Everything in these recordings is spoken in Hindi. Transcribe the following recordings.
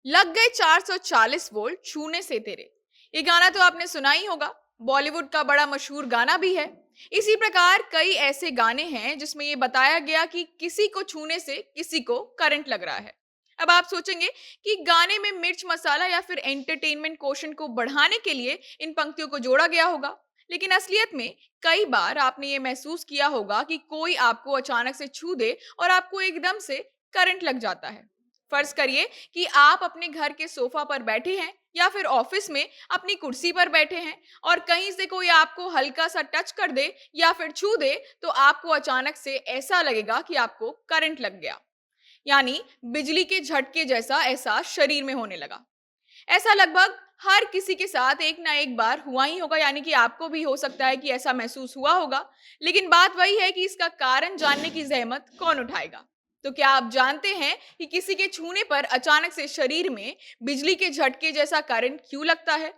लग गए 440 वोल्ट छूने से तेरे। ये गाना तो आपने सुना ही होगा। बॉलीवुड का बड़ा मशहूर गाना भी है। इसी प्रकार कई ऐसे गाने हैं जिसमें ये बताया गया कि किसी को छूने से किसी को करंट लग रहा है। अब आप सोचेंगे कि गाने में मिर्च मसाला या फिर एंटरटेनमेंट क्वोशंट को बढ़ाने के लिए इन पंक्तियों को जोड़ा गया होगा। लेकिन असलियत में कई बार आपने ये महसूस किया होगा कि कोई आपको अचानक से छू दे और आपको एकदम से करंट लग जाता है। फर्ज करिए कि आप अपने घर के सोफा पर बैठे हैं या फिर ऑफिस में अपनी कुर्सी पर बैठे हैं और कहीं से कोई आपको हल्का सा टच कर दे या फिर छू दे तो आपको अचानक से ऐसा लगेगा कि आपको करंट लग गया। यानी बिजली के झटके जैसा एहसास शरीर में होने लगा। ऐसा लगभग हर किसी के साथ एक ना एक बार हुआ ही होगा, यानी कि आपको भी हो सकता है कि ऐसा महसूस हुआ होगा। लेकिन बात वही है कि इसका कारण जानने की जहमत कौन उठाएगा। तो क्या आप जानते हैं कि किसी के छूने पर अचानक से शरीर में बिजली के झटके जैसा करंट क्यों लगता है?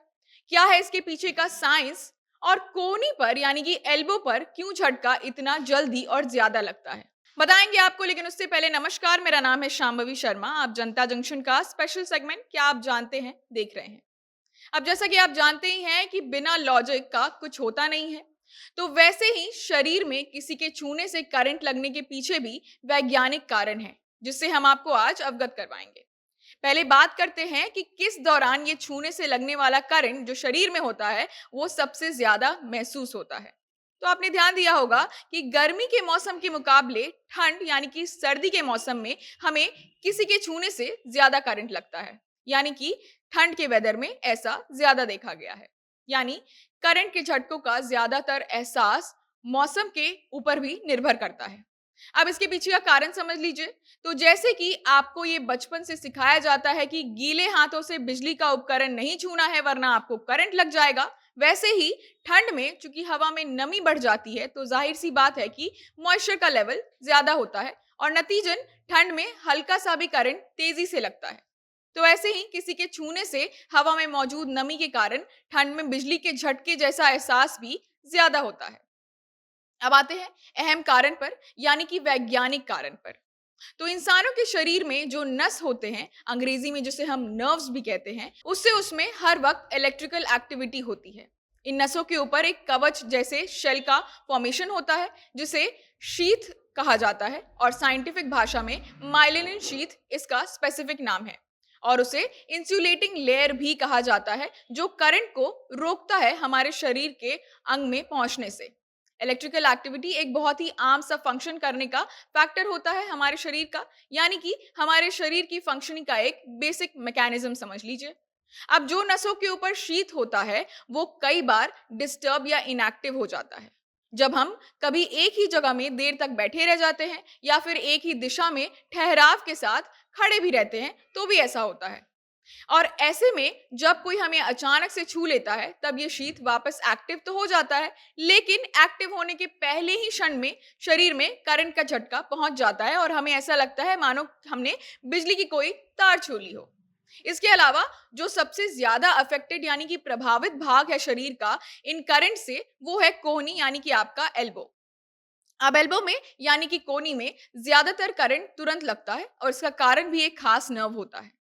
क्या है इसके पीछे का साइंस? और कोहनी पर यानी कि एल्बो पर क्यों झटका इतना जल्दी और ज्यादा लगता है, बताएंगे आपको। लेकिन उससे पहले नमस्कार, मेरा नाम है शांभवी शर्मा। आप जनता जंक्शन का स्पेशल सेगमेंट क्या आप जानते हैं देख रहे हैं। अब जैसा कि आप जानते ही हैं कि बिना लॉजिक का कुछ होता नहीं है, तो वैसे ही शरीर में किसी के छूने से करंट लगने के पीछे भी वैज्ञानिक कारण है, जिससे हम आपको आज अवगत करवाएंगे। पहले बात करते हैं कि किस दौरान ये छूने से लगने वाला करंट जो शरीर में होता है वो सबसे ज्यादा महसूस होता है। तो आपने ध्यान दिया होगा कि गर्मी के मौसम के मुकाबले ठंड यानी कि सर्दी के मौसम में हमें किसी के छूने से ज्यादा करंट लगता है। यानी कि ठंड के वेदर में ऐसा ज्यादा देखा गया है। यानी करंट के झटकों का ज्यादातर एहसास मौसम के ऊपर भी निर्भर करता है। अब इसके पीछे का कारण समझ लीजिए। तो जैसे कि आपको ये बचपन से सिखाया जाता है कि गीले हाथों से बिजली का उपकरण नहीं छूना है वरना आपको करंट लग जाएगा, वैसे ही ठंड में चूंकि हवा में नमी बढ़ जाती है तो जाहिर सी बात है कि मॉइस्चर का लेवल ज्यादा होता है और नतीजन ठंड में हल्का सा भी करंट तेजी से लगता है। तो ऐसे ही किसी के छूने से हवा में मौजूद नमी के कारण ठंड में बिजली के झटके जैसा एहसास भी ज्यादा होता है। अब आते हैं अहम कारण पर, यानी कि वैज्ञानिक कारण पर। तो इंसानों के शरीर में जो नस होते हैं, अंग्रेजी में जिसे हम नर्व्स भी कहते हैं, उससे उसमें हर वक्त इलेक्ट्रिकल एक्टिविटी होती है। इन नसों के ऊपर एक कवच जैसे शेल का फॉर्मेशन होता है जिसे शीथ कहा जाता है और साइंटिफिक भाषा में माइलिन शीथ इसका स्पेसिफिक नाम है। और उसे इंसुलेटिंग लेयर भी कहा जाता है जो करंट को रोकता है हमारे शरीर के अंग में पहुंचने से। इलेक्ट्रिकल एक्टिविटी एक बहुत ही आम सा फंक्शन करने का फैक्टर होता है हमारे शरीर का, यानी कि हमारे शरीर की फंक्शनिंग का एक बेसिक मैकेनिज्म समझ लीजिए। अब जो नसों के ऊपर शीत होता है वो कई बार डिस्टर्ब या इनएक्टिव हो जाता है। जब हम कभी एक ही जगह में देर तक बैठे रह जाते हैं या फिर एक ही दिशा में ठहराव के साथ खड़े भी रहते हैं तो भी ऐसा होता है। और ऐसे में जब कोई हमें अचानक से छू लेता है तब ये शीत वापस एक्टिव तो हो जाता है, लेकिन एक्टिव होने के पहले ही क्षण में शरीर में करंट का झटका पहुंच जाता है और हमें ऐसा लगता है मानो हमने बिजली की कोई तार छू ली हो। इसके अलावा जो सबसे ज्यादा अफेक्टेड यानी कि प्रभावित भाग है शरीर का इन करंट से, वो है कोहनी यानी कि आपका एल्बो। अब एल्बो में यानी कि कोहनी में ज्यादातर करंट तुरंत लगता है और इसका कारण भी एक खास नर्व होता है।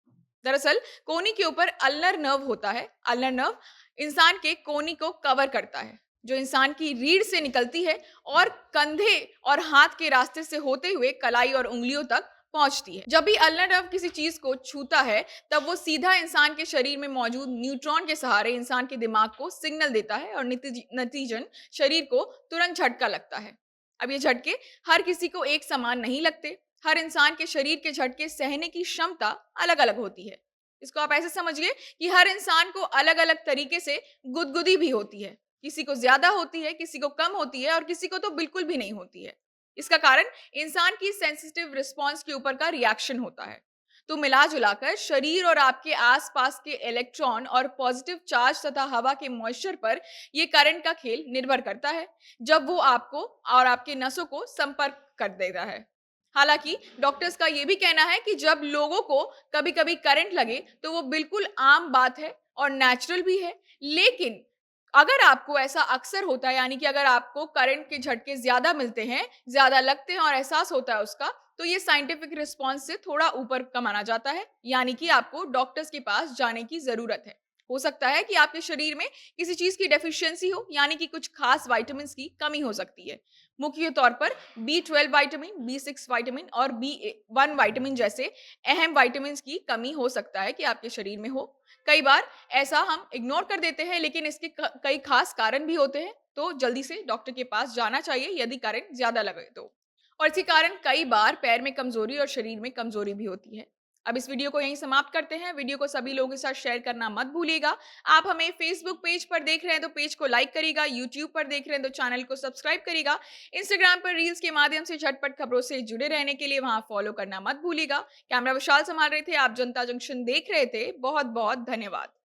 दरअसल कोहनी के ऊपर अल्नर नर्व होता है। अल्नर नर्व इंसान के कोहनी को कवर करता है, जो इंसान की रीढ़ से निकलती है और कंधे और हाथ के रास्ते से होते हुए कलाई और उंगलियों तक पहुंचती है। जब भी अल्नर नर्व किसी चीज को छूता है तब वो सीधा इंसान के शरीर में मौजूद न्यूट्रॉन के सहारे इंसान के दिमाग को सिग्नल देता है और नतीजन शरीर को तुरंत झटका लगता है। अब ये झटके हर किसी को एक समान नहीं लगते। हर इंसान के शरीर के झटके सहने की क्षमता अलग-अलग होती है। इसको आप ऐसे समझिए कि हर इंसान को अलग-अलग तरीके से गुदगुदी भी होती है। किसी को ज्यादा होती है, किसी को कम होती है और किसी को तो बिल्कुल भी नहीं होती है। इसका कारण इंसान की सेंसिटिव रिस्पांस के ऊपर का रिएक्शन होता है। तो मिला जुलाकर शरीर और आपके आसपास के इलेक्ट्रॉन और पॉजिटिव चार्ज तथा हवा के मॉइस्चर पर यह करंट का खेल निर्भर करता है, जब वो आपको और आपके नसों को संपर्क कर देता है। हालांकि डॉक्टर्स का यह भी कहना है कि जब लोगों को कभी-कभी करंट लगे तो वो बिल्कुल आम बात है और नेचुरल भी है। लेकिन अगर आपको ऐसा अक्सर होता है, यानी कि अगर आपको करंट के झटके ज्यादा मिलते हैं, ज्यादा लगते हैं और एहसास होता है उसका, तो ये साइंटिफिक रिस्पॉन्स से थोड़ा ऊपर का माना जाता है, यानी कि आपको डॉक्टर्स के पास जाने की ज़रूरत है। हो सकता है कि आपके शरीर में किसी चीज़ की डेफिशिएंसी हो, यानी कि कुछ खास विटामिन्स की कमी हो सकती है। मुख्य तौर पर बी12 विटामिन, बी6 विटामिन और बी1 विटामिन जैसे अहम विटामिन्स की कमी हो सकता है कि आपके शरीर में हो। कई बार ऐसा हम इग्नोर कर देते हैं, लेकिन इसके कई खास कारण भी होते हैं, तो जल्दी से डॉक्टर के पास जाना चाहिए यदि कारण ज़्यादा लगे तो। और इसी कारण कई बार पैर में कमज़ोरी और शरीर में कमज़ोरी भी होती है। अब इस वीडियो को यहीं समाप्त करते हैं। वीडियो को सभी लोगों के साथ शेयर करना मत भूलिएगा। आप हमें फेसबुक पेज पर देख रहे हैं तो पेज को लाइक करिएगा, यूट्यूब पर देख रहे हैं तो चैनल को सब्सक्राइब करिएगा, इंस्टाग्राम पर रील्स के माध्यम से झटपट खबरों से जुड़े रहने के लिए वहां फॉलो करना मत भूलिएगा। कैमरा विशाल संभाल रहे थे, आप जनता जंक्शन देख रहे थे। बहुत बहुत धन्यवाद।